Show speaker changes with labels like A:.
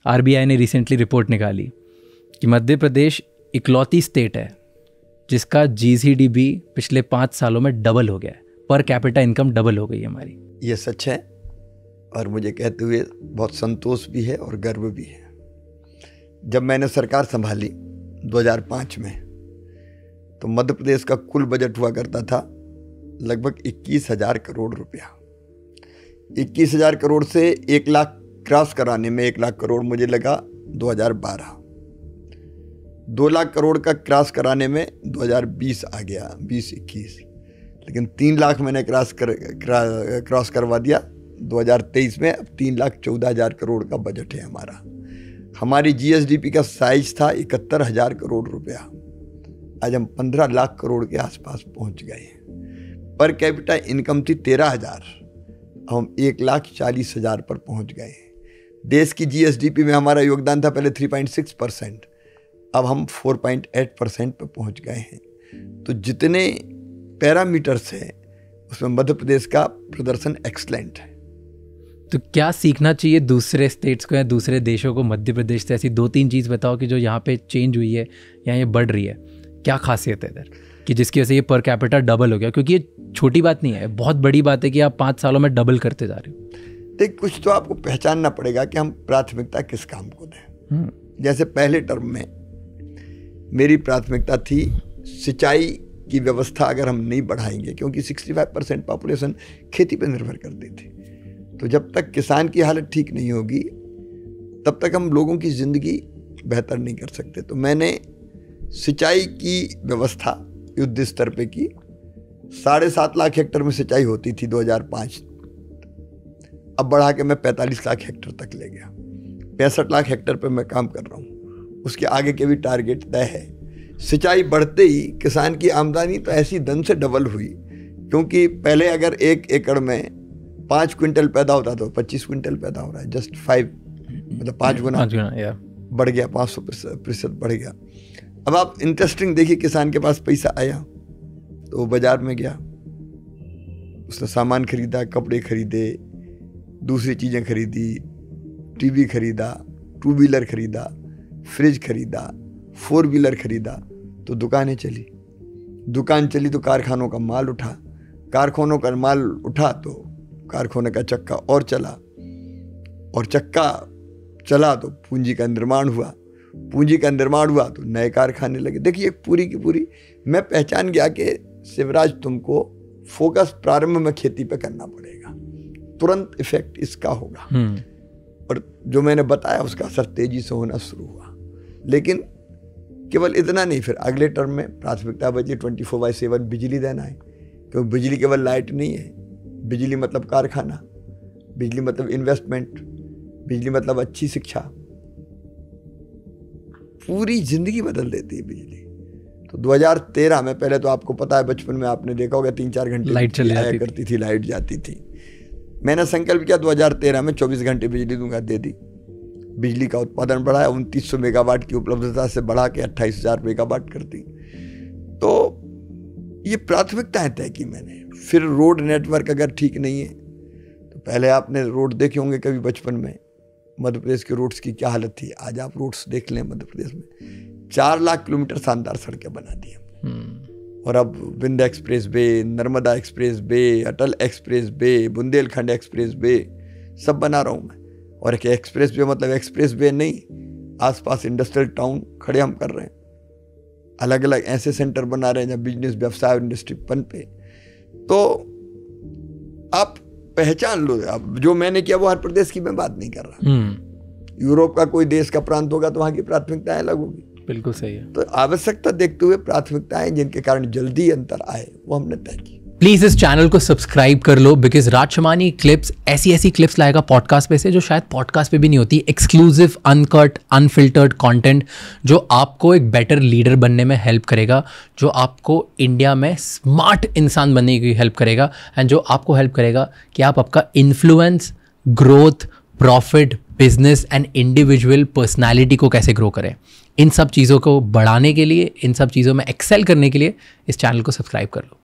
A: RBI ने recently report निकाली कि मध्य प्रदेश इकलौती स्टेट है जिसका जीसीडीपी पिछले 5 सालों में डबल हो गया है, पर कैपिटा इनकम डबल हो गई है हमारी।
B: ये सच है और मुझे कहते हुए बहुत संतोष भी है और गर्व भी है। जब मैंने सरकार संभाली 2005 में, तो मध्य प्रदेश का कुल बजट हुआ करता था लगभग 21,000 करोड़ रुपया। 21,000 करोड़ से 1 लाख क्रॉस कराने में 1 लाख करोड़ मुझे लगा 2012। 2 लाख करोड़ का क्रॉस कराने में 2020 आ गया, 20-21, लेकिन 3 लाख मैंने क्रॉस करवा दिया 2023 में। अब 3,14,000 करोड़ का बजट है हमारा। हमारी जीएसडीपी का साइज था 71,000 करोड़ रुपया, आज हम 15 लाख करोड़ के आसपास पहुंच गए हैं। पर कैपिटा इनकम थी 13,000, हम 1,40,000 पर पहुंच गए हैं। देश की जीएसडीपी में हमारा योगदान था पहले 3.6%, अब हम 4.8% पर पहुंच गए हैं। तो जितने पैरामीटर्स हैं उसमें मध्य प्रदेश का प्रदर्शन एक्सलेंट है।
A: तो क्या सीखना चाहिए दूसरे स्टेट्स को या दूसरे देशों को मध्य प्रदेश से? ऐसी 2-3 चीज़ बताओ कि जो यहाँ पे चेंज हुई है या ये बढ़ रही है, क्या खासियत है इधर कि जिसकी वजह से ये पर कैपिटा डबल हो गया? क्योंकि ये छोटी बात नहीं है, बहुत बड़ी बात है कि आप 5 सालों में डबल करते जा रहे हो।
B: देख, कुछ तो आपको पहचानना पड़ेगा कि हम प्राथमिकता किस काम को दें। जैसे पहले टर्म में मेरी प्राथमिकता थी सिंचाई की व्यवस्था अगर हम नहीं बढ़ाएंगे, क्योंकि 65% पॉपुलेशन खेती पर निर्भर करती थी। तो जब तक किसान की हालत ठीक नहीं होगी तब तक हम लोगों की ज़िंदगी बेहतर नहीं कर सकते। तो मैंने सिंचाई की व्यवस्था युद्ध स्तर पे की। 7.5 लाख हेक्टर में सिंचाई होती थी 2005, अब बढ़ा के मैं 45 लाख हेक्टर तक ले गया। 65 लाख हेक्टर पे मैं काम कर रहा हूँ, उसके आगे के भी टारगेट तय है। सिंचाई बढ़ते ही किसान की आमदनी तो ऐसी दम से डबल हुई, क्योंककि पहले अगर 1 एकड़ में 5 क्विंटल पैदा होता तो 25 क्विंटल पैदा हो रहा है। जस्ट 5 मतलब 5 गुना बढ़ गया, 500% बढ़ गया। अब आप इंटरेस्टिंग देखिए, किसान के पास पैसा आया तो वो बाजार में गया, उसने सामान खरीदा, कपड़े खरीदे, दूसरी चीज़ें खरीदी, टीवी खरीदा, 2 व्हीलर खरीदा, फ्रिज खरीदा, 4 व्हीलर खरीदा, तो दुकानें चली। दुकान चली तो कारखानों का माल उठा, कारखानों का माल उठा तो कारखाने का चक्का और चला, और चक्का चला तो पूंजी का निर्माण हुआ, पूंजी का निर्माण हुआ तो नए कारखाने लगे। देखिए पूरी की पूरी मैं पहचान गया कि शिवराज तुमको फोकस प्रारंभ में खेती पे करना पड़ेगा, तुरंत इफेक्ट इसका होगा। और जो मैंने बताया उसका असर तेजी से होना शुरू हुआ। लेकिन केवल इतना नहीं, फिर अगले टर्म में प्राथमिकता बची 24/7 बिजली देना है, क्योंकि बिजली केवल लाइट नहीं है, बिजली मतलब कारखाना, बिजली मतलब इन्वेस्टमेंट, बिजली मतलब अच्छी शिक्षा, पूरी जिंदगी बदल देती है बिजली। तो 2013 में, पहले तो आपको पता है बचपन में आपने देखा होगा 3-4 घंटे
A: लाइट चली
B: करती थी, लाइट जाती थी। मैंने संकल्प किया 2013 में 24 घंटे बिजली दूंगा, दे दी। बिजली का उत्पादन बढ़ाया, 2900 मेगावाट की उपलब्धता से बढ़ा के 28,000 मेगावाट कर दी। तो ये प्राथमिकताएं तय की मैंने। फिर रोड नेटवर्क अगर ठीक नहीं है तो पहले आपने रोड देखे होंगे कभी बचपन में, मध्य प्रदेश के रोड्स की क्या हालत थी। आज आप रोड्स देख लें मध्य प्रदेश में 4 लाख किलोमीटर शानदार सड़कें बना दी हैं। और अब Vindhya expressway, Narmada expressway, Atal expressway, Bundelkhand expressway सब बना रहा हूँ मैं। और एक एक्सप्रेस वे मतलब एक्सप्रेस वे नहीं, आसपास इंडस्ट्रियल टाउन खड़े हम कर रहे हैं, अलग अलग ऐसे सेंटर बना रहे हैं जहाँ बिजनेस, व्यवसाय और इंडस्ट्री पनपे। तो आप पहचान लो, अब जो मैंने किया वो हर प्रदेश की मैं बात नहीं कर रहा। यूरोप का कोई देश का प्रांत होगा तो वहाँ की प्राथमिकताएं अलग होगी।
A: बिल्कुल सही है।
B: तो आवश्यकता देखते हुए प्राथमिकताएं जिनके कारण जल्दी अंतर आए वो हमने तय की।
A: प्लीज इस चैनल को सब्सक्राइब कर लो, बिकॉज राज शमानी क्लिप्स ऐसी क्लिप्स लाएगा पॉडकास्ट पे से जो शायद पॉडकास्ट पे भी नहीं होती। एक्सक्लूसिव, अनकट, अनफिल्टर्ड कंटेंट जो आपको एक बेटर लीडर बनने में हेल्प करेगा, जो आपको इंडिया में स्मार्ट इंसान बनने की हेल्प करेगा, एंड जो आपको हेल्प करेगा कि आप आपका influence, growth, profit, business and individual personality को कैसे ग्रो करें। इन सब चीज़ों को बढ़ाने के लिए, इन सब चीज़ों में एक्सेल करने के लिए इस चैनल को सब्सक्राइब कर लो।